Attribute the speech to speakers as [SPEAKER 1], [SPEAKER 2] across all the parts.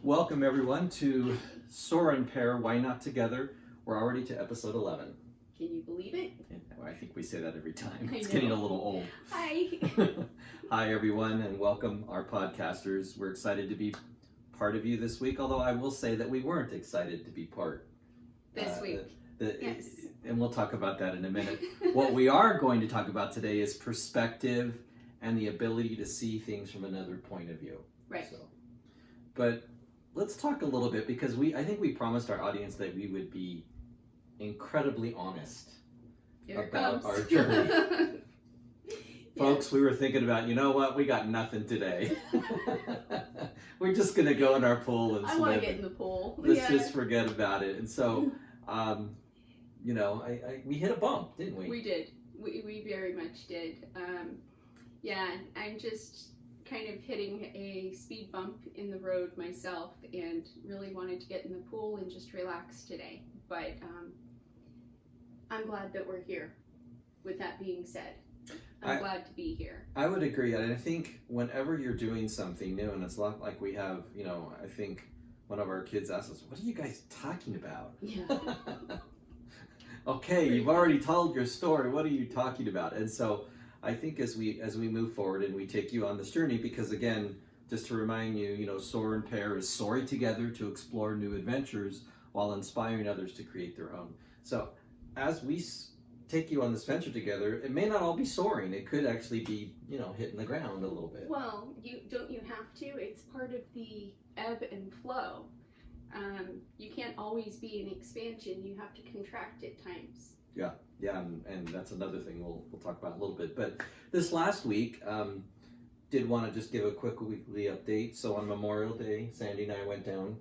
[SPEAKER 1] Welcome everyone to Soar and Pair, Why Not Together? We're already to episode 11.
[SPEAKER 2] Can you believe it?
[SPEAKER 1] I think we say that every time.
[SPEAKER 2] I
[SPEAKER 1] It's
[SPEAKER 2] know.
[SPEAKER 1] getting a little old.
[SPEAKER 2] Hi.
[SPEAKER 1] Hi everyone and welcome our podcasters. We're excited to be part of you this week, although I will say that we weren't excited to be part
[SPEAKER 2] This week. Yes.
[SPEAKER 1] And we'll talk about that in a minute. What we are going to talk about today is perspective and the ability to see things from another point of view.
[SPEAKER 2] Right.
[SPEAKER 1] So, but let's talk a little bit because I think we promised our audience that we would be incredibly honest
[SPEAKER 2] Here it
[SPEAKER 1] about
[SPEAKER 2] comes.
[SPEAKER 1] our journey.
[SPEAKER 2] Yes.
[SPEAKER 1] Folks, we were thinking about, you know what, we got nothing today. We're just going to go in our pool and
[SPEAKER 2] I
[SPEAKER 1] swim.
[SPEAKER 2] want to get in the pool.
[SPEAKER 1] Let's just forget about it. And so, we hit a bump, didn't we?
[SPEAKER 2] We did. We very much did. I'm just kind of hitting a speed bump in the road myself and really wanted to get in the pool and just relax today. But I'm glad that we're here. With that being said, I'm glad to be here.
[SPEAKER 1] I would agree. And I think whenever you're doing something new, and it's not like we have, I think one of our kids asked us, what are you guys talking about?
[SPEAKER 2] Yeah.
[SPEAKER 1] Okay, you've already told your story. What are you talking about? And so I think as we move forward and we take you on this journey, because again, just to remind you, Soar and Pair is soaring together to explore new adventures while inspiring others to create their own. So as we take you on this venture together, it may not all be soaring. It could actually be, hitting the ground a little bit.
[SPEAKER 2] Well, you have to. It's part of the ebb and flow. You can't always be in expansion. You have to contract at times.
[SPEAKER 1] Yeah, and that's another thing we'll talk about a little bit. But this last week, did want to just give a quick weekly update. So on Memorial Day, Sandy and I went down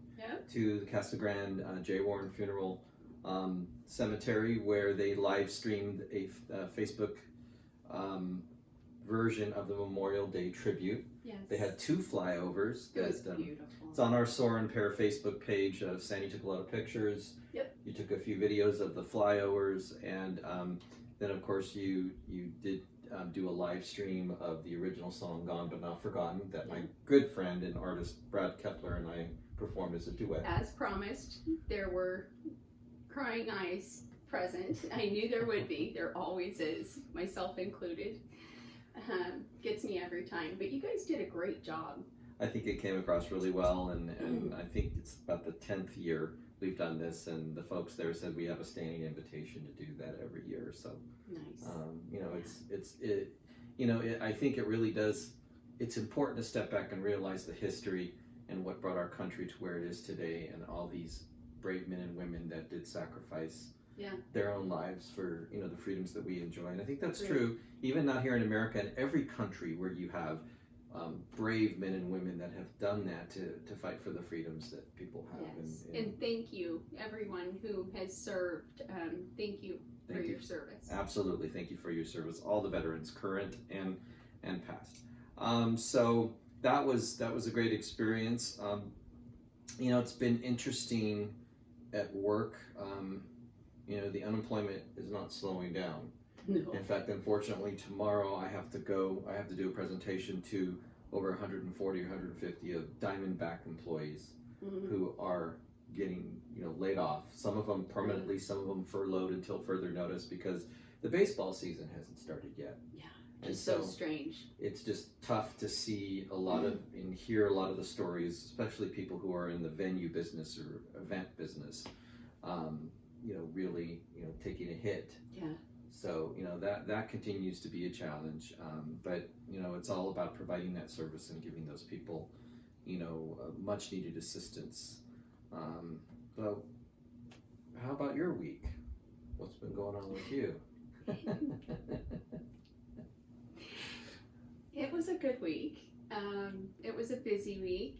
[SPEAKER 1] to the Casa Grande J. Warren Funeral Cemetery, where they live streamed a Facebook version of the Memorial Day tribute.
[SPEAKER 2] Yes.
[SPEAKER 1] They had 2 flyovers.
[SPEAKER 2] It was
[SPEAKER 1] that,
[SPEAKER 2] beautiful.
[SPEAKER 1] It's on our Soar and Pair Facebook page. Sandy took a lot of pictures.
[SPEAKER 2] Yep.
[SPEAKER 1] You took a few videos of the flyovers, and then of course you did do a live stream of the original song "Gone But Not Forgotten" that my good friend and artist Brad Kepler and I performed as a duet.
[SPEAKER 2] As promised, there were crying eyes present. I knew there would be. There always is, myself included. Gets me every time. But you guys did a great job.
[SPEAKER 1] I think it came across really well, and I think it's about the 10th year we've done this, and the folks there said we have a standing invitation to do that every year. So,
[SPEAKER 2] nice.
[SPEAKER 1] I think it really does. It's important to step back and realize the history and what brought our country to where it is today, and all these brave men and women that did sacrifice their own lives for the freedoms that we enjoy. And I think that's true even not here in America, in every country where you have brave men and women that have done that to fight for the freedoms that people have.
[SPEAKER 2] Yes. And thank you, everyone who has served. Thank you for your service.
[SPEAKER 1] Absolutely. Thank you for your service. All the veterans, current and past. So that was a great experience. It's been interesting at work. The unemployment is not slowing down.
[SPEAKER 2] No.
[SPEAKER 1] In fact, unfortunately, tomorrow I have to do a presentation to over 140 or 150 of Diamondback employees who are getting, laid off. Some of them permanently, some of them furloughed until further notice because the baseball season hasn't started yet.
[SPEAKER 2] Yeah,
[SPEAKER 1] and
[SPEAKER 2] so strange.
[SPEAKER 1] It's just tough to see and hear a lot of the stories, especially people who are in the venue business or event business, really, taking a hit.
[SPEAKER 2] Yeah.
[SPEAKER 1] So, that continues to be a challenge, but, it's all about providing that service and giving those people, much needed assistance. So, how about your week? What's been going on with you?
[SPEAKER 2] It was a good week. It was a busy week.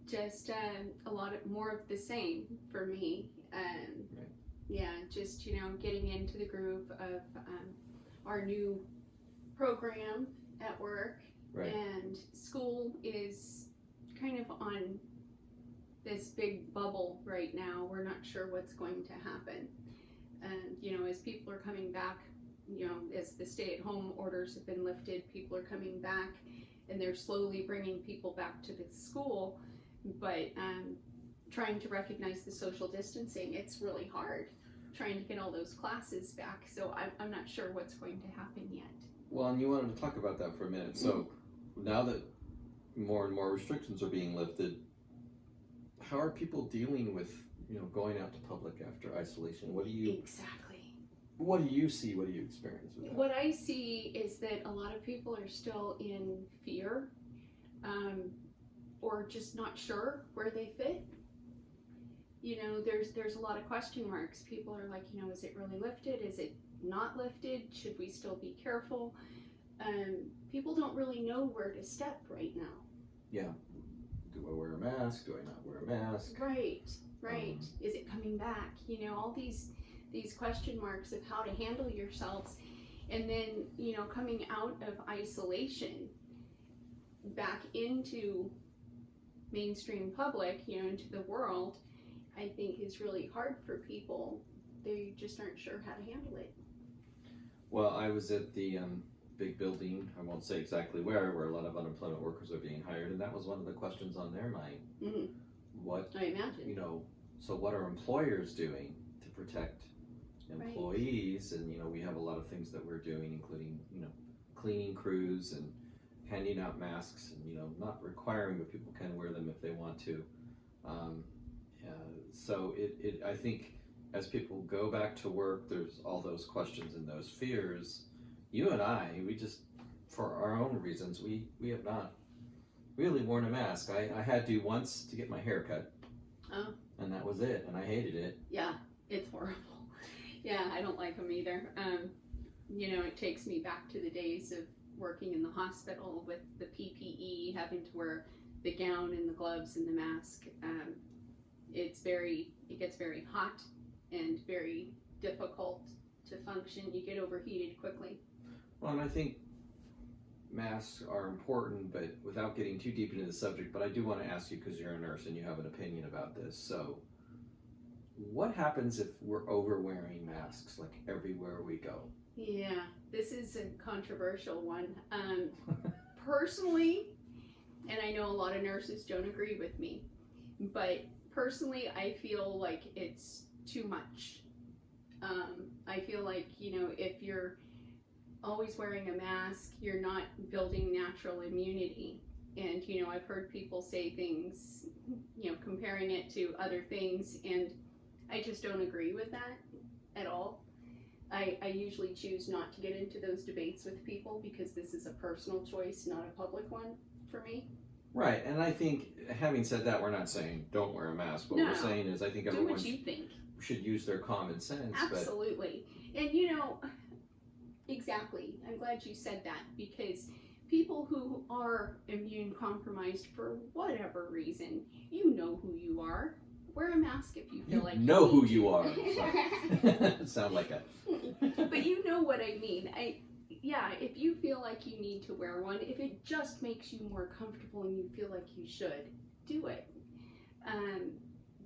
[SPEAKER 2] Just a lot more of the same for me.
[SPEAKER 1] Right.
[SPEAKER 2] Yeah, just getting into the groove of our new program at work.
[SPEAKER 1] Right.
[SPEAKER 2] And school is kind of on this big bubble right now. We're not sure what's going to happen. And as people are coming back, as the stay-at-home orders have been lifted, people are coming back and they're slowly bringing people back to the school. but trying to recognize the social distancing, it's really hard trying to get all those classes back. So I'm not sure what's going to happen yet.
[SPEAKER 1] Well, and you wanted to talk about that for a minute. So now that more and more restrictions are being lifted, how are people dealing with, going out to public after isolation? What do you
[SPEAKER 2] Exactly.
[SPEAKER 1] What do you see? What do you experience with that?
[SPEAKER 2] What I see is that a lot of people are still in fear, or just not sure where they fit. There's a lot of question marks. People are like, is it really lifted? Is it not lifted? Should we still be careful? People don't really know where to step right now.
[SPEAKER 1] Yeah. Do I wear a mask? Do I not wear a mask?
[SPEAKER 2] Right. Is it coming back? All these question marks of how to handle yourselves. And then, coming out of isolation back into mainstream public, into the world, I think is really hard for people. They just aren't sure how to handle it.
[SPEAKER 1] Well, I was at the big building, I won't say exactly where a lot of unemployment workers are being hired, and that was one of the questions on their mind.
[SPEAKER 2] Mm-hmm.
[SPEAKER 1] What,
[SPEAKER 2] I imagine.
[SPEAKER 1] So what are employers doing to protect employees? Right. And, we have a lot of things that we're doing, including, cleaning crews and handing out masks and, not requiring, but people can wear them if they want to. So I think as people go back to work, there's all those questions and those fears. You and I, we just, for our own reasons, we have not really worn a mask. I had to once to get my hair cut.
[SPEAKER 2] Oh.
[SPEAKER 1] And that was it, and I hated it.
[SPEAKER 2] Yeah, it's horrible. Yeah, I don't like them either. It takes me back to the days of working in the hospital with the PPE, having to wear the gown and the gloves and the mask. It gets very hot and very difficult to function. You get overheated quickly.
[SPEAKER 1] Well, and I think masks are important, but without getting too deep into the subject, but I do want to ask you, because you're a nurse and you have an opinion about this. So what happens if we're over wearing masks like everywhere we go?
[SPEAKER 2] Yeah, this is a controversial one. Personally, and I know a lot of nurses don't agree with me, but personally I feel like it's too much. I feel like, if you're always wearing a mask, you're not building natural immunity. And, I've heard people say things, comparing it to other things, and I just don't agree with that at all. I usually choose not to get into those debates with people because this is a personal choice, not a public one for me.
[SPEAKER 1] Right, and I think, having said that, we're not saying don't wear a mask. What we're saying is I think everyone should use their common sense.
[SPEAKER 2] Absolutely. And, exactly. I'm glad you said that, because people who are immune compromised for whatever reason, you know who you are. Wear a mask if you feel like you
[SPEAKER 1] know who you are. Sound like a...
[SPEAKER 2] But you know what I mean. If you feel like you need to wear one, if it just makes you more comfortable and you feel like you should, do it.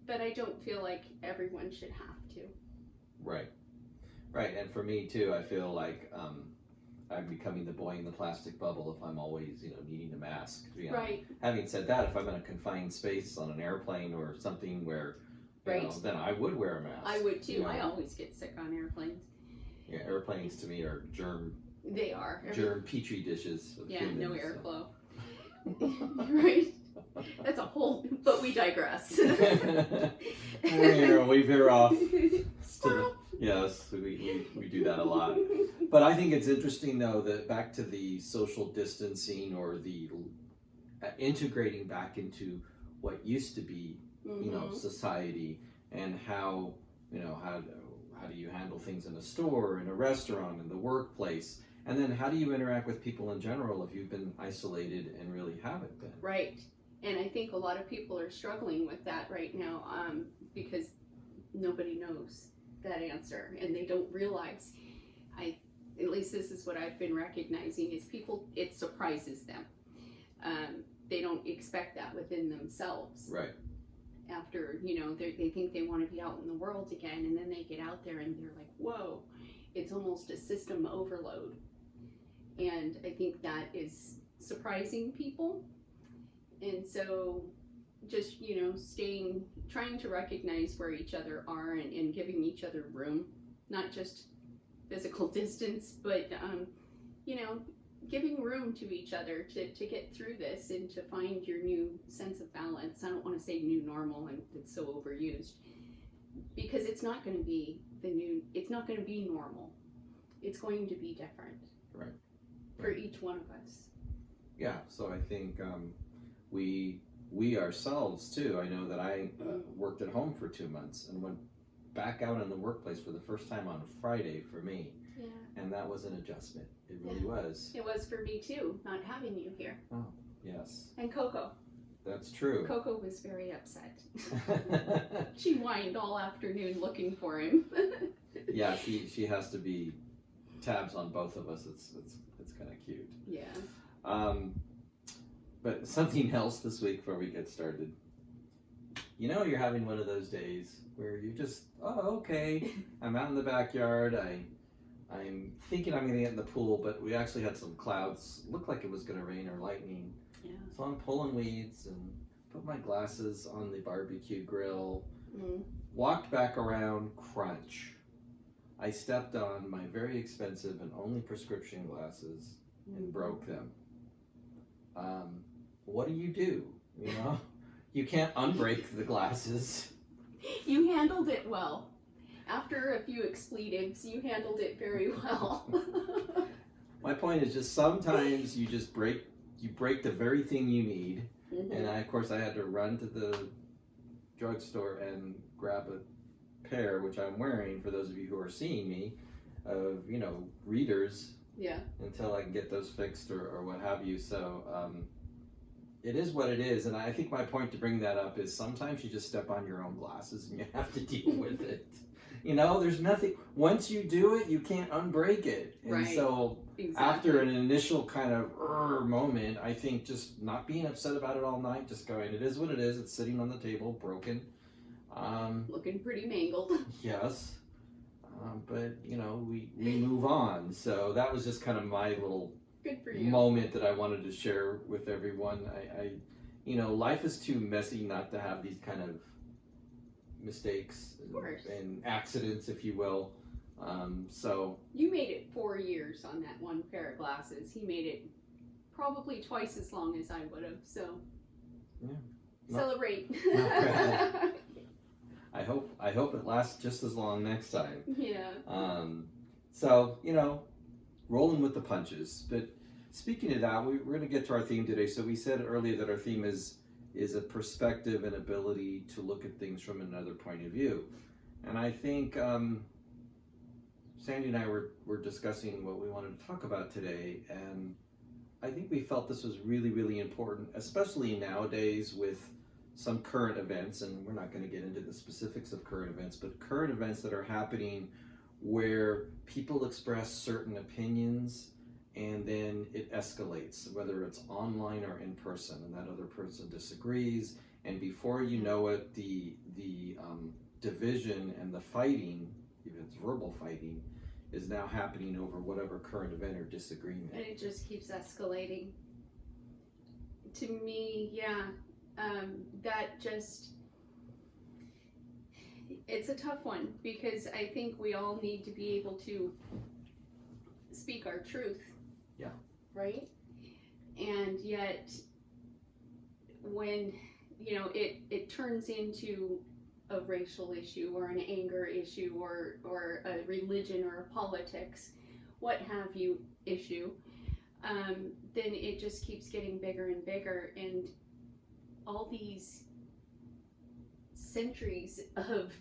[SPEAKER 2] But I don't feel like everyone should have to. Right,
[SPEAKER 1] and for me too, I feel like I'm becoming the boy in the plastic bubble if I'm always, needing a mask.
[SPEAKER 2] Right.
[SPEAKER 1] Having said that, if I'm in a confined space on an airplane or something where, then I would wear a mask.
[SPEAKER 2] I would too. I always get sick on airplanes.
[SPEAKER 1] Yeah, airplanes to me are germ.
[SPEAKER 2] They are.
[SPEAKER 1] Germ petri dishes.
[SPEAKER 2] Yeah, no airflow. Right. That's a whole, but we digress.
[SPEAKER 1] We veer off. Yes, we do that a lot. But I think it's interesting, though, that back to the social distancing or the integrating back into what used to be, society, and how do you handle things in a store, in a restaurant, in the workplace, and then how do you interact with people in general if you've been isolated and really haven't been?
[SPEAKER 2] Right. And I think a lot of people are struggling with that right now, because nobody knows that answer, and they don't realize. At least this is what I've been recognizing, is people, it surprises them. They don't expect that within themselves.
[SPEAKER 1] Right.
[SPEAKER 2] After, they think they want to be out in the world again, and then they get out there and they're like, whoa, it's almost a system overload. And I think that is surprising people. And so just, trying to recognize where each other are and giving each other room, not just physical distance, but, giving room to each other to get through this and to find your new sense of balance. I don't want to say new normal, and it's so overused, because it's not going to be it's not going to be normal. It's going to be different.
[SPEAKER 1] Right.
[SPEAKER 2] For each one of us.
[SPEAKER 1] Yeah, so I think we ourselves too, I know that I worked at home for 2 months and went back out in the workplace for the first time on Friday for me.
[SPEAKER 2] Yeah.
[SPEAKER 1] And that was an adjustment. It really was.
[SPEAKER 2] It was for me too, not having you here.
[SPEAKER 1] Oh, yes.
[SPEAKER 2] And Coco.
[SPEAKER 1] That's true.
[SPEAKER 2] Coco was very upset. She whined all afternoon looking for him.
[SPEAKER 1] Yeah, she has to be tabs on both of us. It's kind of cute.
[SPEAKER 2] Yeah.
[SPEAKER 1] But something else this week before we get started. You're having one of those days where you just, okay, I'm out in the backyard. I'm thinking I'm going to get in the pool, but we actually had some clouds. Looked like it was going to rain or lightning.
[SPEAKER 2] Yeah.
[SPEAKER 1] So I'm pulling weeds and put my glasses on the barbecue grill. Walked back around, crunch. I stepped on my very expensive and only prescription glasses and broke them. What do? You can't unbreak the glasses.
[SPEAKER 2] You handled it well. After a few expletives, you handled it very well.
[SPEAKER 1] My point is just sometimes you just break the very thing you need. And of course I had to run to the drugstore and grab a pair, which I'm wearing for those of you who are seeing me, of readers.
[SPEAKER 2] Yeah. Until
[SPEAKER 1] I can get those fixed or what have you. So it is what it is. And I think my point to bring that up is sometimes you just step on your own glasses and you have to deal with it. There's nothing, once you do it, you can't unbreak it. And
[SPEAKER 2] right.
[SPEAKER 1] So
[SPEAKER 2] exactly.
[SPEAKER 1] After an initial kind of moment, I think just not being upset about it all night, just going, it is what it is. It's sitting on the table, broken.
[SPEAKER 2] Looking pretty mangled.
[SPEAKER 1] Yes. But we move on. So that was just kind of my little
[SPEAKER 2] good for you
[SPEAKER 1] moment that I wanted to share with everyone. I life is too messy not to have these kind of mistakes and accidents, if you will. So
[SPEAKER 2] you made it 4 years on that one pair of glasses. He made it probably twice as long as I would have. So
[SPEAKER 1] yeah,
[SPEAKER 2] celebrate.
[SPEAKER 1] I hope it lasts just as long next time.
[SPEAKER 2] Yeah.
[SPEAKER 1] So rolling with the punches. But speaking of that, we're going to get to our theme today. So we said earlier that our theme is a perspective and ability to look at things from another point of view. And I think Sandy and I were discussing what we wanted to talk about today, and I think we felt this was really, really important, especially nowadays with some current events, and we're not going to get into the specifics of current events, but current events that are happening where people express certain opinions and then it escalates, whether it's online or in person, and that other person disagrees, and before you know it, the division and the fighting, if it's verbal fighting, is now happening over whatever current event or disagreement.
[SPEAKER 2] And it just keeps escalating. To me, yeah, that just, it's a tough one, because I think we all need to be able to speak our truth.
[SPEAKER 1] Yeah.
[SPEAKER 2] Right? And yet, when, it turns into a racial issue or an anger issue or a religion or a politics, what have you, issue, then it just keeps getting bigger and bigger, and all these centuries of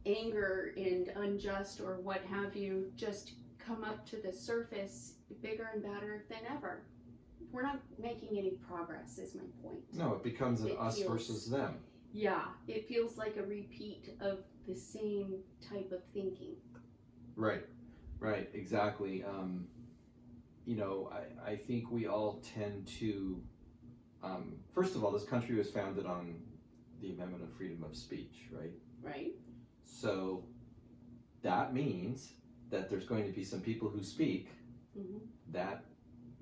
[SPEAKER 2] anger and unjust or what have you just come up to the surface bigger and badder than ever. We're not making any progress, is my point.
[SPEAKER 1] No, it becomes an us versus them.
[SPEAKER 2] Yeah, it feels like a repeat of the same type of thinking.
[SPEAKER 1] Right, exactly. I think we all tend to, first of all, this country was founded on the Amendment of Freedom of Speech, right?
[SPEAKER 2] Right.
[SPEAKER 1] So that means that there's going to be some people who speak that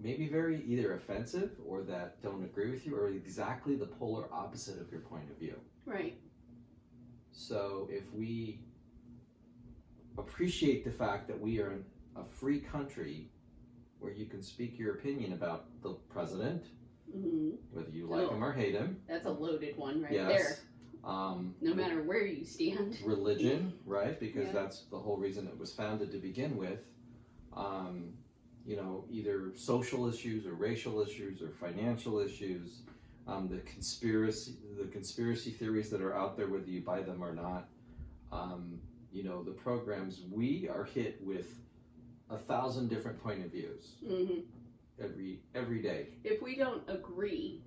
[SPEAKER 1] maybe very either offensive or that don't agree with you or exactly the polar opposite of your point of view.
[SPEAKER 2] Right.
[SPEAKER 1] So if we appreciate the fact that we are in a free country where you can speak your opinion about the president, whether you like him or hate him.
[SPEAKER 2] That's a loaded one right
[SPEAKER 1] yes.
[SPEAKER 2] there. No matter where you stand.
[SPEAKER 1] Religion, right? Because that's the whole reason it was founded to begin with. You know, either social issues or racial issues or financial issues, the conspiracy theories that are out there, whether you buy them or not. You know, the programs, we are hit with 1,000 different point of views every day.
[SPEAKER 2] If we don't agree,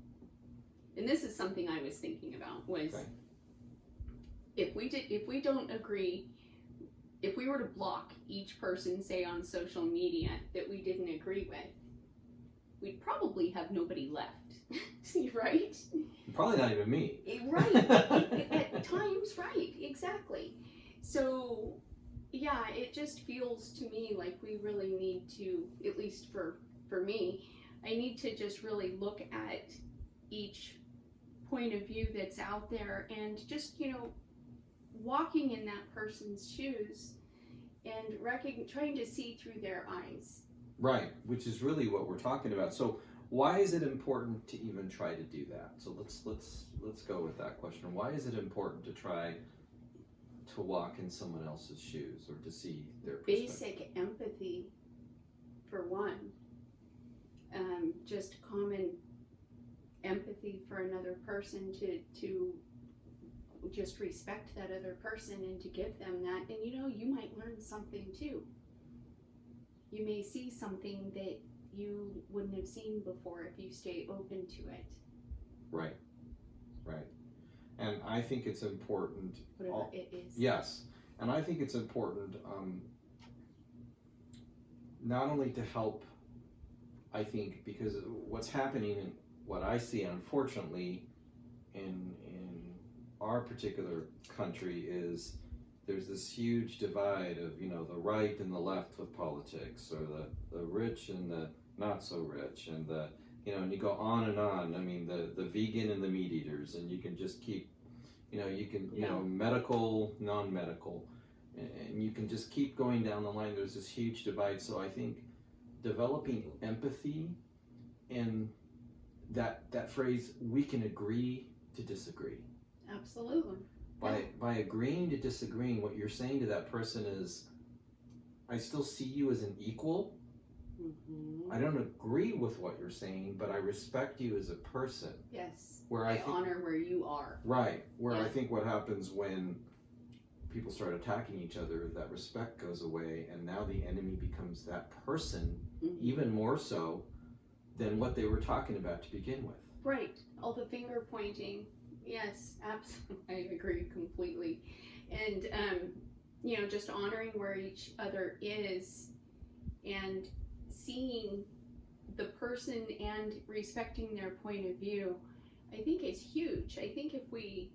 [SPEAKER 2] and this is something I was thinking about, was if we don't agree, if we were to block each person, say on social media, that we didn't agree with, we'd probably have nobody left. Right?
[SPEAKER 1] Probably not even me.
[SPEAKER 2] Right. At times, right. Exactly. So, yeah, it just feels to me like we really need to, at least for me, I need to just really look at each point of view that's out there and just, you know, walking in that person's shoes and trying to see through their eyes.
[SPEAKER 1] Right, which is really what we're talking about. So why is it important to even try to do that? So let's go with that question. Why is it important to try to walk in someone else's shoes or to see their perspective?
[SPEAKER 2] Basic empathy, for one. Just common empathy for another person to just respect that other person and to give them that. And you know, you might learn something too. You may see something that you wouldn't have seen before if you stay open to it.
[SPEAKER 1] Right. And I think it's important.
[SPEAKER 2] Whatever it is.
[SPEAKER 1] Yes. And I think it's important not only to help, I think, because what's happening and what I see, unfortunately, in our particular country is there's this huge divide of, you know, the right and the left with politics, or the rich and the not so rich, and the, you know, and you go on and on. I mean, the vegan and the meat eaters, and you can just keep, you know, you can, you know, medical, non-medical, and you can just keep going down the line. There's this huge divide. So I think developing empathy and that phrase, we can agree to disagree.
[SPEAKER 2] Absolutely.
[SPEAKER 1] By agreeing to disagreeing, what you're saying to that person is, I still see you as an equal. I don't agree with what you're saying, but I respect you as a person.
[SPEAKER 2] Yes.
[SPEAKER 1] Where I
[SPEAKER 2] honor where you are.
[SPEAKER 1] Right. Where I think what happens when people start attacking each other, that respect goes away, and now the enemy becomes that person, even more so than what they were talking about to begin with.
[SPEAKER 2] Right. All the finger pointing. Yes, absolutely. I agree completely. And, you know, just honoring where each other is and seeing the person and respecting their point of view, I think is huge. I think if we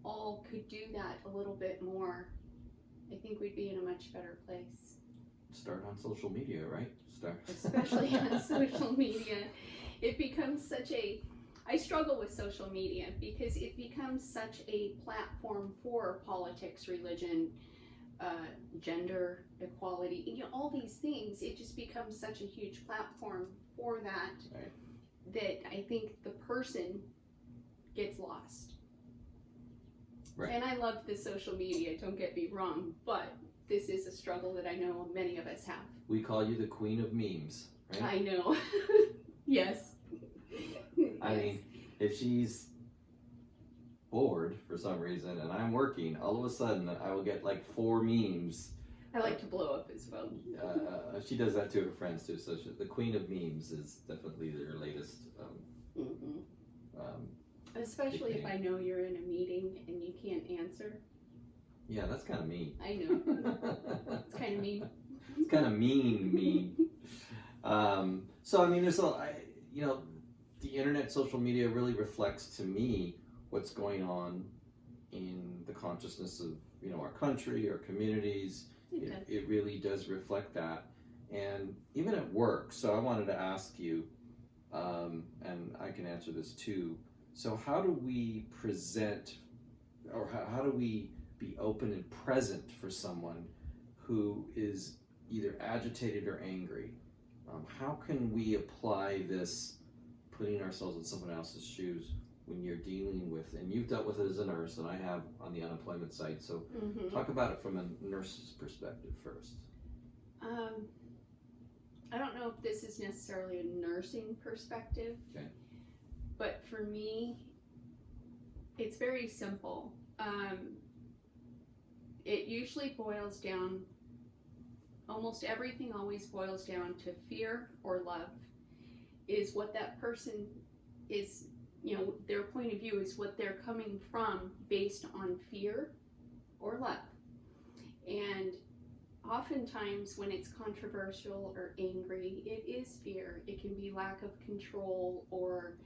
[SPEAKER 2] all could do that a little bit more, I think we'd be in a much better place.
[SPEAKER 1] Start on social media, right?
[SPEAKER 2] Especially on social media. It becomes such a... I struggle with social media because it becomes such a platform for politics, religion, gender equality, you know, all these things. It just becomes such a huge platform for that, that I think the person gets lost. Right. And I love the social media, don't get me wrong, but this is a struggle that I know many of us have.
[SPEAKER 1] We call you the queen of memes, right?
[SPEAKER 2] I know. Yes.
[SPEAKER 1] I mean, if she's bored for some reason and I'm working, all of a sudden I will get like 4 memes.
[SPEAKER 2] I like to blow up as well.
[SPEAKER 1] She does that to her friends too. So the queen of memes is definitely their latest.
[SPEAKER 2] Especially if I know you're in a meeting and you can't answer.
[SPEAKER 1] Yeah, that's kind of mean.
[SPEAKER 2] I know. It's kind of mean.
[SPEAKER 1] It's kind of mean. So I mean, there's you know, the internet, social media really reflects to me what's going on in the consciousness of, you know, our country, our communities. It really does reflect that. and even at work. So I wanted to ask you, and I can answer this too. So how do we present, or how do we be open and present for someone who is either agitated or angry? How can we apply this, putting ourselves in someone else's shoes when you're dealing with, and you've dealt with it as a nurse, and I have on the unemployment side, so talk about it from a nurse's perspective first.
[SPEAKER 2] I don't know if this is necessarily a nursing perspective,
[SPEAKER 1] okay,
[SPEAKER 2] but for me, it's very simple. It usually boils down, almost everything always boils down to fear or love, is what that person is, their point of view is what they're coming from based on fear or love. And oftentimes when it's controversial or angry, it is fear. It can be lack of control or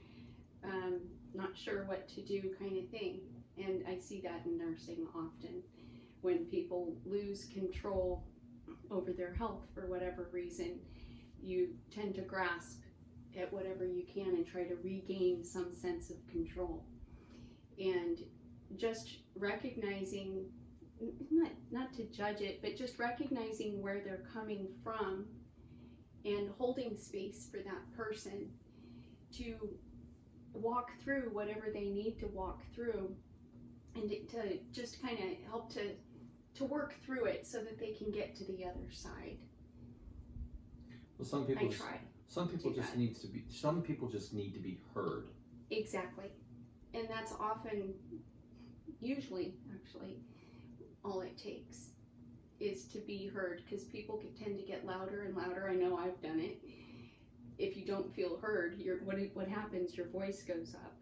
[SPEAKER 2] not sure what to do kind of thing. And I see that in nursing often. When people lose control over their health for whatever reason, you tend to grasp at whatever you can and try to regain some sense of control. And just recognizing, not to judge it, but just recognizing where they're coming from and holding space for that person to walk through whatever they need to walk through, and to just kind of help to work through it so that they can get to the other side.
[SPEAKER 1] Well, some people just need to be heard.
[SPEAKER 2] Exactly. And that's often, usually actually, all it takes is to be heard, because people tend to get louder and louder. I know I've done it. If you don't feel heard, what happens? Your voice goes up,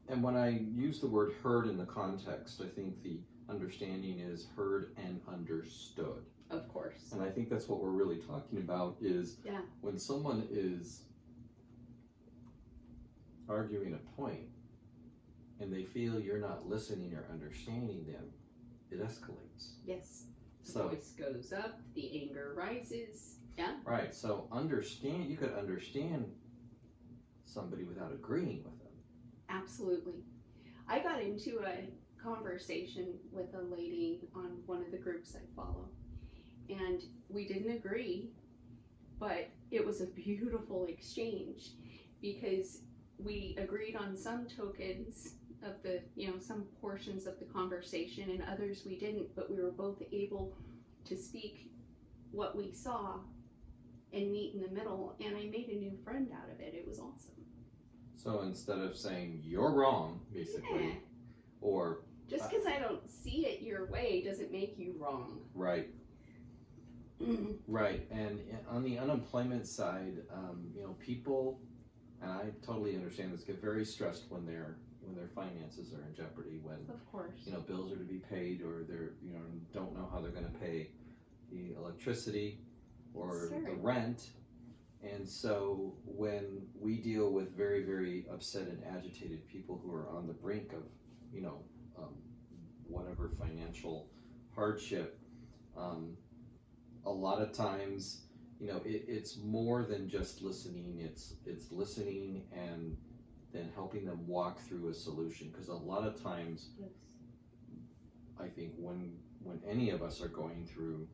[SPEAKER 1] And when I use the word heard in the context, I think the understanding is heard and understood.
[SPEAKER 2] Of course.
[SPEAKER 1] And I think that's what we're really talking about is when someone is arguing a point and they feel you're not listening or understanding them, it escalates.
[SPEAKER 2] Yes. The voice goes up, the anger rises. Yeah.
[SPEAKER 1] Right. So you could understand somebody without agreeing with them.
[SPEAKER 2] Absolutely. I got into a conversation with a lady on one of the groups I follow, and we didn't agree, but it was a beautiful exchange because we agreed on some tokens of the, some portions of the conversation, and others we didn't, but we were both able to speak what we saw and meet in the middle, and I made a new friend out of it. It was awesome.
[SPEAKER 1] So instead of saying you're wrong, basically, or
[SPEAKER 2] just because I don't see it your way doesn't make you wrong.
[SPEAKER 1] Right. Right. And on the unemployment side, people, and I totally understand this, get very stressed when their finances are in jeopardy, when
[SPEAKER 2] of course,
[SPEAKER 1] bills are to be paid, or they're don't know how they're going to pay the electricity or the rent. And so when we deal with very, very upset and agitated people who are on the brink of whatever financial hardship, a lot of times it's more than just listening. It's listening and then helping them walk through a solution, because a lot of times I think when any of us are going through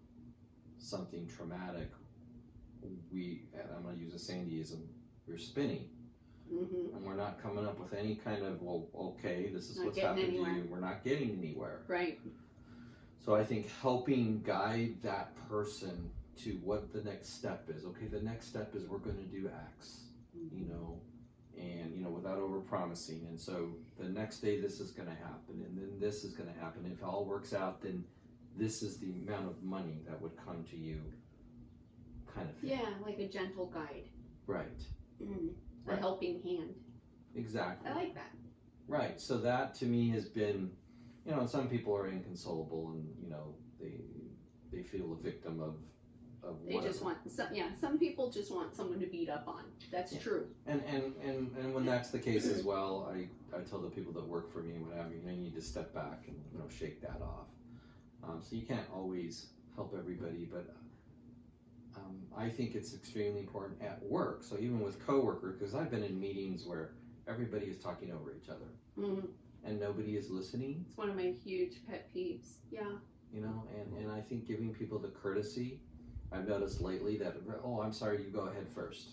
[SPEAKER 1] something traumatic, and I'm going to use a Sandyism, we're spinning. And we're not coming up with any kind of, well, okay, this is what's happened to you. We're not getting anywhere.
[SPEAKER 2] Right.
[SPEAKER 1] So I think helping guide that person to what the next step is. Okay, the next step is we're going to do X, and without over promising. And so the next day this is going to happen, and then this is going to happen. If it all works out, then this is the amount of money that would come to you, kind of thing.
[SPEAKER 2] Yeah, like a gentle guide.
[SPEAKER 1] Right.
[SPEAKER 2] A helping hand.
[SPEAKER 1] Exactly.
[SPEAKER 2] I like that.
[SPEAKER 1] Right. So that to me has been, and some people are inconsolable, and they feel a victim of
[SPEAKER 2] they just want some people just want someone to beat up on. That's true.
[SPEAKER 1] And when that's the case as well, I tell the people that work for me and what have you, they need to step back and shake that off. So you can't always help everybody, but I think it's extremely important at work. So even with coworkers, because I've been in meetings where everybody is talking over each other and nobody is listening.
[SPEAKER 2] It's one of my huge pet peeves. Yeah.
[SPEAKER 1] You know, and I think giving people the courtesy, I've noticed lately that, oh, I'm sorry, you go ahead first.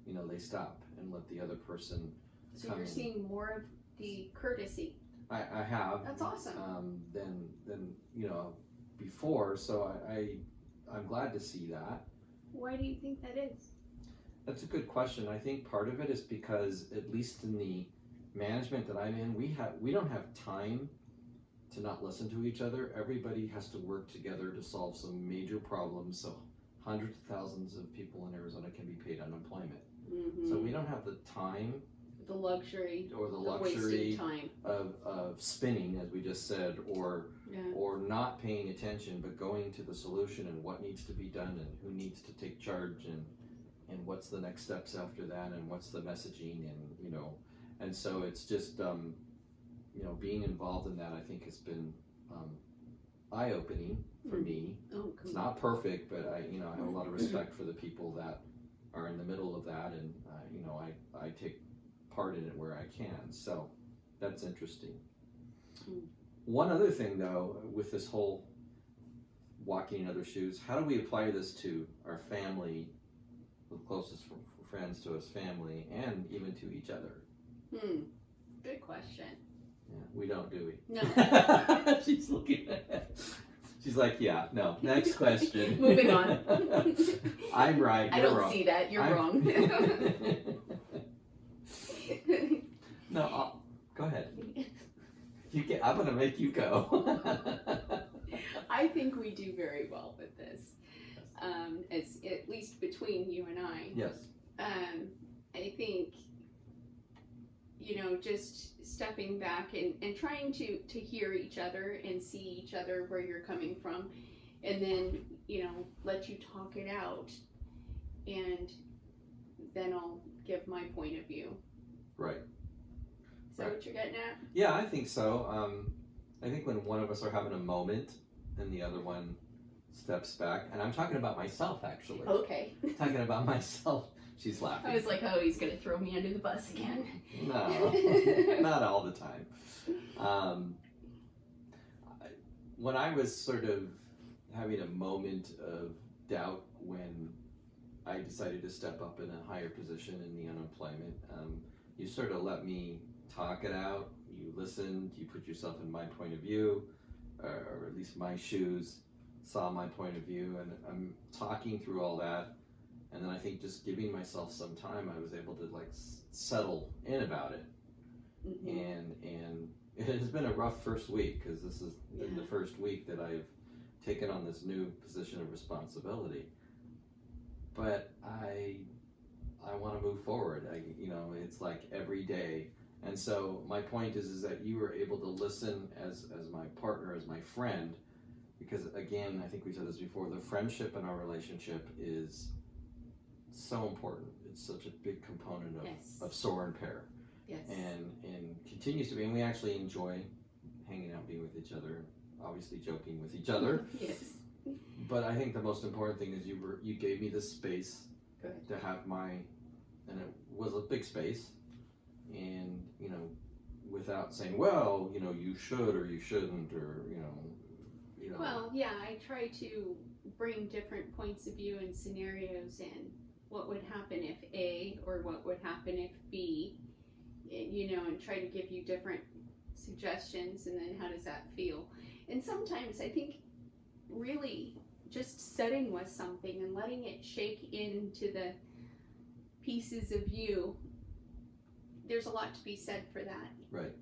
[SPEAKER 1] You know, they stop and let the other person
[SPEAKER 2] So
[SPEAKER 1] come
[SPEAKER 2] you're
[SPEAKER 1] in.
[SPEAKER 2] seeing more of the courtesy.
[SPEAKER 1] I have.
[SPEAKER 2] That's awesome.
[SPEAKER 1] Than you know, before. So I'm glad to see that.
[SPEAKER 2] Why do you think that is?
[SPEAKER 1] That's a good question. I think part of it is because, at least in the management that I'm in, we don't have time to not listen to each other. Everybody has to work together to solve some major problems. So hundreds of thousands of people in Arizona can be paid unemployment. So we don't have the time,
[SPEAKER 2] the luxury,
[SPEAKER 1] or the
[SPEAKER 2] wasted time
[SPEAKER 1] of spinning, as we just said, or not paying attention, but going to the solution and what needs to be done and who needs to take charge and what's the next steps after that and what's the messaging, and you know, and so it's just you know, being involved in that, I think, has been eye-opening for me. It's not perfect, but I have a lot of respect for the people that are in the middle of that, and you know, I take part in it where I can. So that's interesting. One other thing, though, with this whole walking in other shoes, how do we apply this to our family, the closest friends to us, family, and even to each other?
[SPEAKER 2] Good question.
[SPEAKER 1] Yeah, we don't, do we?
[SPEAKER 2] No.
[SPEAKER 1] She's looking at it. She's like, yeah, no. Next question.
[SPEAKER 2] Moving on.
[SPEAKER 1] I'm right.
[SPEAKER 2] I
[SPEAKER 1] You're
[SPEAKER 2] don't
[SPEAKER 1] wrong.
[SPEAKER 2] see that. You're wrong.
[SPEAKER 1] No, go ahead. I'm going to make you go.
[SPEAKER 2] I think we do very well with this. As at least between you and I.
[SPEAKER 1] Yes.
[SPEAKER 2] I think, you know, just stepping back and trying to hear each other and see each other where you're coming from, and then, you know, let you talk it out, and then I'll give my point of view.
[SPEAKER 1] Right.
[SPEAKER 2] Is that what you're getting at?
[SPEAKER 1] Yeah, I think so. I think when one of us are having a moment and the other one steps back, and I'm talking about myself, actually.
[SPEAKER 2] Okay.
[SPEAKER 1] Talking about myself. She's laughing.
[SPEAKER 2] I was like, oh, he's going to throw me under the bus again.
[SPEAKER 1] No, not all the time. When I was sort of having a moment of doubt when I decided to step up in a higher position in the unemployment, you sort of let me talk it out. You listened, you put yourself in my point of view, or at least my shoes, saw my point of view, and I'm talking through all that. And then I think just giving myself some time, I was able to like settle in about it. And it has been a rough first week, because this has been the first week that I've taken on this new position of responsibility. But I want to move forward. You know, it's like every day. And so my point is that you were able to listen as my partner, as my friend, because again, I think we said this before, the friendship in our relationship is so important. It's such a big component of Soar and Pair.
[SPEAKER 2] Yes.
[SPEAKER 1] And continues to be, and we actually enjoy hanging out, being with each other, obviously joking with each other.
[SPEAKER 2] Yes.
[SPEAKER 1] But I think the most important thing is you gave me the space to have and it was a big space, and you know, without saying, well, you know, you should or you shouldn't, or you know.
[SPEAKER 2] Well, yeah, I try to bring different points of view and scenarios in. What would happen if A, or what would happen if B, you know, and try to give you different suggestions, and then how does that feel? And sometimes I think really just sitting with something and letting it shake into the pieces of you, there's a lot to be said for that.
[SPEAKER 1] Right.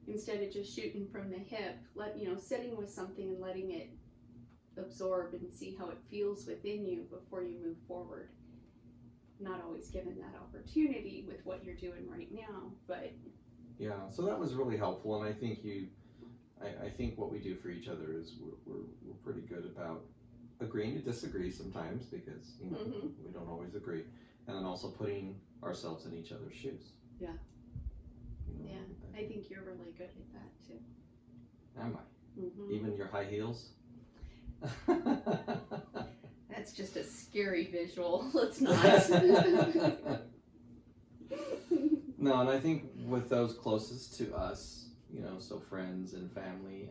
[SPEAKER 2] Instead of just shooting from the hip, sitting with something and letting it absorb and see how it feels within you before you move forward. Not always given that opportunity with what you're doing right now, but
[SPEAKER 1] yeah. So that was really helpful, and I think I think what we do for each other is we're pretty good about agreeing to disagree sometimes, because you know we don't always agree, and then also putting ourselves in each other's shoes.
[SPEAKER 2] Yeah.
[SPEAKER 1] You know,
[SPEAKER 2] yeah, I think you're really good at that too.
[SPEAKER 1] Am I? Even your high heels?
[SPEAKER 2] That's that's just a scary visual. Let's not.
[SPEAKER 1] No, and I think with those closest to us, you know, so friends and family,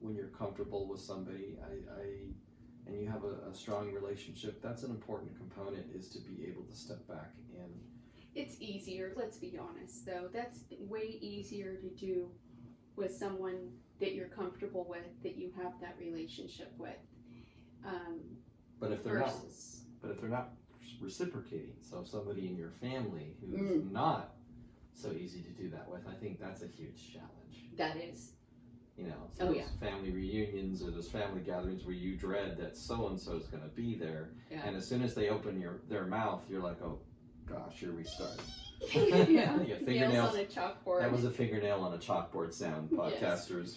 [SPEAKER 1] when you're comfortable with somebody, and you have a strong relationship, that's an important component, is to be able to step back and.
[SPEAKER 2] It's easier, let's be honest though. That's way easier to do with someone that you're comfortable with, that you have that relationship with.
[SPEAKER 1] But if they're
[SPEAKER 2] versus...
[SPEAKER 1] not reciprocating, so somebody in your family who's not so easy to do that with, I think that's a huge challenge.
[SPEAKER 2] That is.
[SPEAKER 1] You know, so those family reunions or those family gatherings where you dread that so-and-so is going to be there, and as soon as they open their mouth, you're like, oh gosh, here we start.
[SPEAKER 2] Yeah,
[SPEAKER 1] fingernails
[SPEAKER 2] on a chalkboard.
[SPEAKER 1] That was a fingernail on a chalkboard sound, podcasters.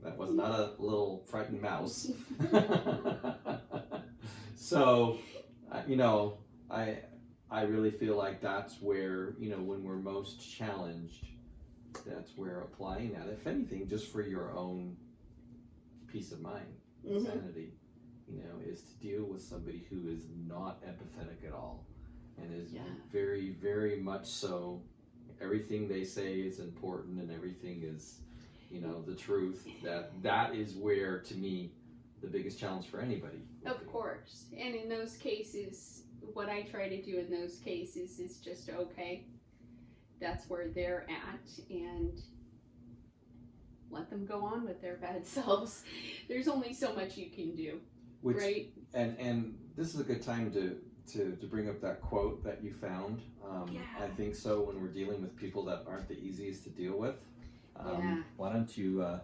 [SPEAKER 1] That was not a little frightened mouse. So, you know, I really feel like that's where, you know, when we're most challenged, that's where applying that, if anything, just for your own peace of mind, sanity, you know, is to deal with somebody who is not empathetic at all, and is very, very much so. Everything they say is important, and everything is, you know, the truth. That is where, to me, the biggest challenge for anybody.
[SPEAKER 2] Of course. And in those cases, what I try to do in those cases is just, okay, that's where they're at, and let them go on with their bad selves. There's only so much you can do, right?
[SPEAKER 1] And this is a good time to bring up that quote that you found. I think so, when we're dealing with people that aren't the easiest to deal with. Why don't you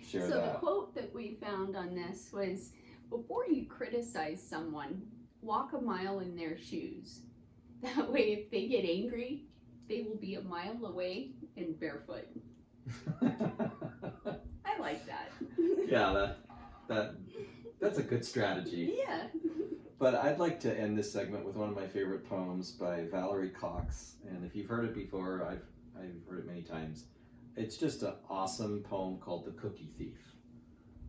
[SPEAKER 1] share that?
[SPEAKER 2] So the quote that we found on this was, before you criticize someone, walk a mile in their shoes. That way, if they get angry, they will be a mile away and barefoot. I like that.
[SPEAKER 1] Yeah, that's a good strategy.
[SPEAKER 2] Yeah.
[SPEAKER 1] But I'd like to end this segment with one of my favorite poems by Valerie Cox. And if you've heard it before, I've heard it many times. It's just an awesome poem called The Cookie Thief.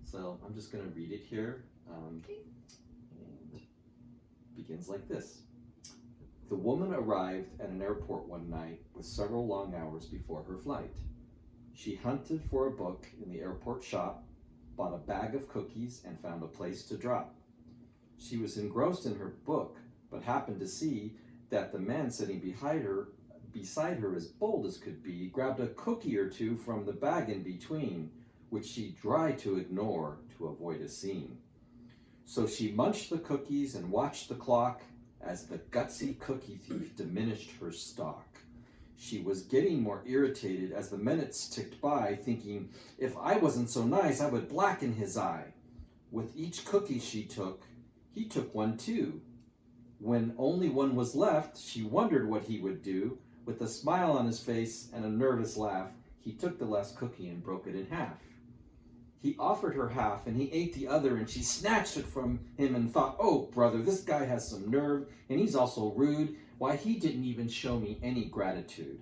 [SPEAKER 1] So I'm just going to read it here.
[SPEAKER 2] Okay.
[SPEAKER 1] And it begins like this. The woman arrived at an airport one night with several long hours before her flight. She hunted for a book in the airport shop, bought a bag of cookies, and found a place to drop. She was engrossed in her book, but happened to see that the man sitting beside her, as bold as could be, grabbed a cookie or two from the bag in between, which she tried to ignore to avoid a scene. So she munched the cookies and watched the clock as the gutsy cookie thief diminished her stock. She was getting more irritated as the minutes ticked by, thinking, if I wasn't so nice, I would blacken his eye. With each cookie she took, he took one too. When only one was left, she wondered what he would do. With a smile on his face and a nervous laugh, he took the last cookie and broke it in half. He offered her half, and he ate the other, and she snatched it from him and thought, oh, brother, this guy has some nerve, and he's also rude. Why, he didn't even show me any gratitude.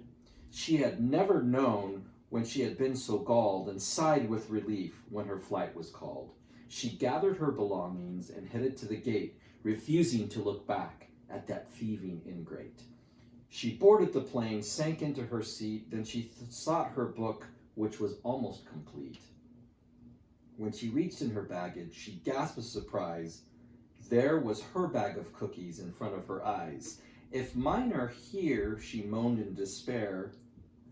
[SPEAKER 1] She had never known when she had been so galled, and sighed with relief when her flight was called. She gathered her belongings and headed to the gate, refusing to look back at that thieving ingrate. She boarded the plane, sank into her seat, then she sought her book, which was almost complete. When she reached in her baggage, she gasped with surprise. There was her bag of cookies in front of her eyes. If mine are here, she moaned in despair,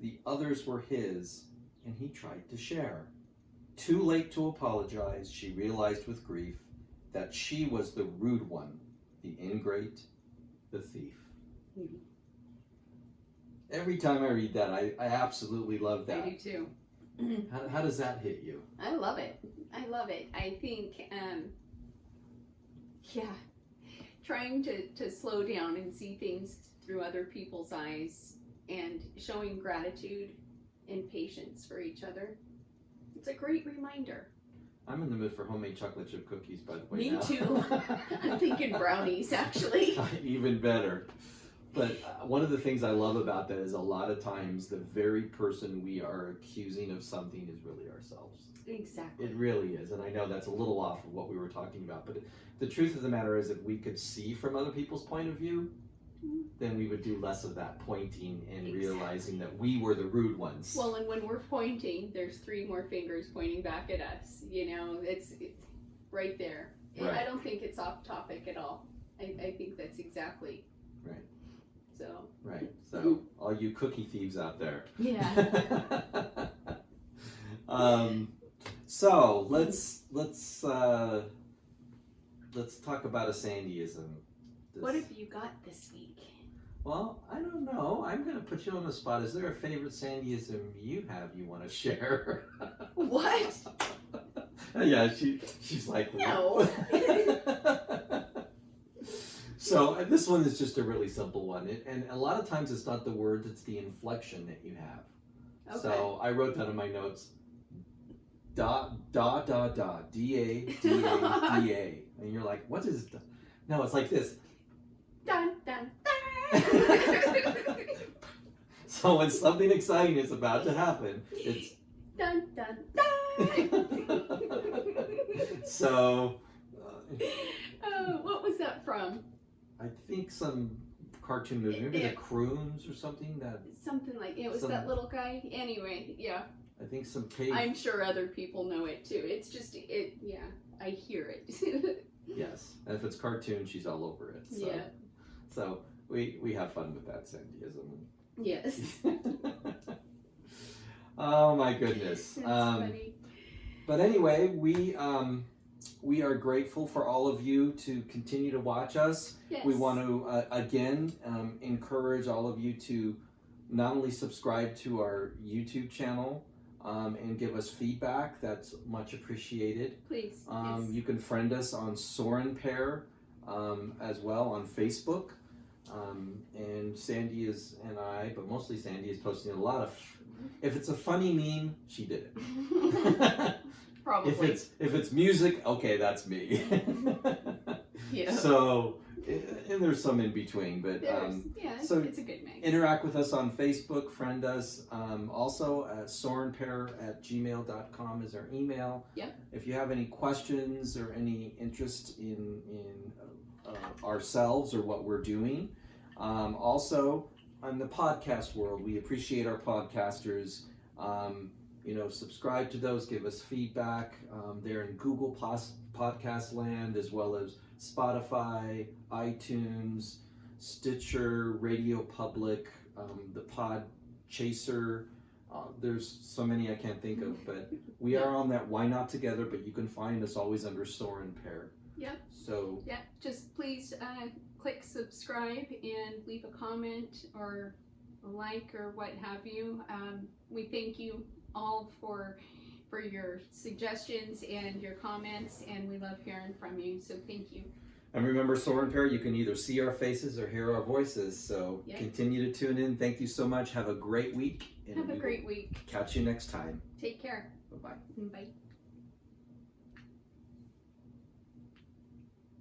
[SPEAKER 1] the others were his, and he tried to share. Too late to apologize, she realized with grief that she was the rude one, the ingrate, the thief.
[SPEAKER 2] Mm-hmm.
[SPEAKER 1] Every time I read that, I absolutely love that.
[SPEAKER 2] I do too.
[SPEAKER 1] How does that hit you?
[SPEAKER 2] I love it. I love it. I think, trying to slow down and see things through other people's eyes and showing gratitude and patience for each other. It's a great reminder.
[SPEAKER 1] I'm in the mood for homemade chocolate chip cookies, by the way.
[SPEAKER 2] Me
[SPEAKER 1] now.
[SPEAKER 2] too. I'm thinking brownies, actually.
[SPEAKER 1] Even better. But one of the things I love about that is a lot of times the very person we are accusing of something is really ourselves.
[SPEAKER 2] Exactly.
[SPEAKER 1] It really is. And I know that's a little off of what we were talking about, but the truth of the matter is if we could see from other people's point of view, then we would do less of that pointing and realizing that we were the rude ones.
[SPEAKER 2] Well, and when we're pointing, there's 3 more fingers pointing back at us. You know, it's right there.
[SPEAKER 1] Right.
[SPEAKER 2] I don't think it's off topic at all. I think that's exactly
[SPEAKER 1] right.
[SPEAKER 2] So.
[SPEAKER 1] Right. So all you cookie thieves out there.
[SPEAKER 2] Yeah.
[SPEAKER 1] So let's talk about a Sandyism.
[SPEAKER 2] What have you got this week?
[SPEAKER 1] Well, I don't know. I'm going to put you on the spot. Is there a favorite Sandyism you have you want to share?
[SPEAKER 2] What?
[SPEAKER 1] Yeah, she's like,
[SPEAKER 2] no.
[SPEAKER 1] So this one is just a really simple one. And a lot of times it's not the words, it's the inflection that you have. Okay. So I wrote down in my notes, da, da, da, da, D-A, D-A, D-A. And you're like, what is da? No, it's like this.
[SPEAKER 2] Dun, dun, dun.
[SPEAKER 1] So when something exciting is about to happen, it's
[SPEAKER 2] dun, dun, dun.
[SPEAKER 1] So
[SPEAKER 2] what was that from?
[SPEAKER 1] I think some cartoon movie, maybe the Croons or something.
[SPEAKER 2] Something like it was that little guy. Anyway, yeah.
[SPEAKER 1] I think some cave.
[SPEAKER 2] I'm sure other people know it too. It's just yeah, I hear it.
[SPEAKER 1] Yes, and if it's cartoon, she's all over it. So.
[SPEAKER 2] Yeah.
[SPEAKER 1] So we have fun with that Sandyism.
[SPEAKER 2] Yes.
[SPEAKER 1] Oh my goodness.
[SPEAKER 2] That's funny.
[SPEAKER 1] But anyway, we are grateful for all of you to continue to watch us.
[SPEAKER 2] Yes.
[SPEAKER 1] We want to again encourage all of you to not only subscribe to our YouTube channel and give us feedback. That's much appreciated.
[SPEAKER 2] Please.
[SPEAKER 1] Yes. You can friend us on Soren Pair as well on Facebook. And Sandy and I, but mostly Sandy, is posting a lot of. If it's a funny meme, she did it.
[SPEAKER 2] Probably.
[SPEAKER 1] If it's music, okay, that's me.
[SPEAKER 2] Yeah.
[SPEAKER 1] So, and there's some in between, but so
[SPEAKER 2] it's a good mix.
[SPEAKER 1] Interact with us on Facebook, friend us. Also, sorenpair@gmail.com is our email.
[SPEAKER 2] Yep.
[SPEAKER 1] If you have any questions or any interest in ourselves or what we're doing, also on the podcast world, we appreciate our podcasters. Subscribe to those, give us feedback. They're in Google Podcast Land, as well as Spotify, iTunes, Stitcher, Radio Public, the Pod Chaser. There's so many I can't think of, but we are on that Why Not Together, but you can find us always under Soren Pair.
[SPEAKER 2] Yep.
[SPEAKER 1] So
[SPEAKER 2] yeah, just please click subscribe and leave a comment or a like or what have you. We thank you all for your suggestions and your comments, and we love hearing from you, so thank you.
[SPEAKER 1] And remember, Soren Pair, you can either see our faces or hear our voices, so continue to tune in. Thank you so much. Have a great week.
[SPEAKER 2] Have a great week.
[SPEAKER 1] Catch you next time.
[SPEAKER 2] Take care.
[SPEAKER 1] Bye-bye.
[SPEAKER 2] Bye.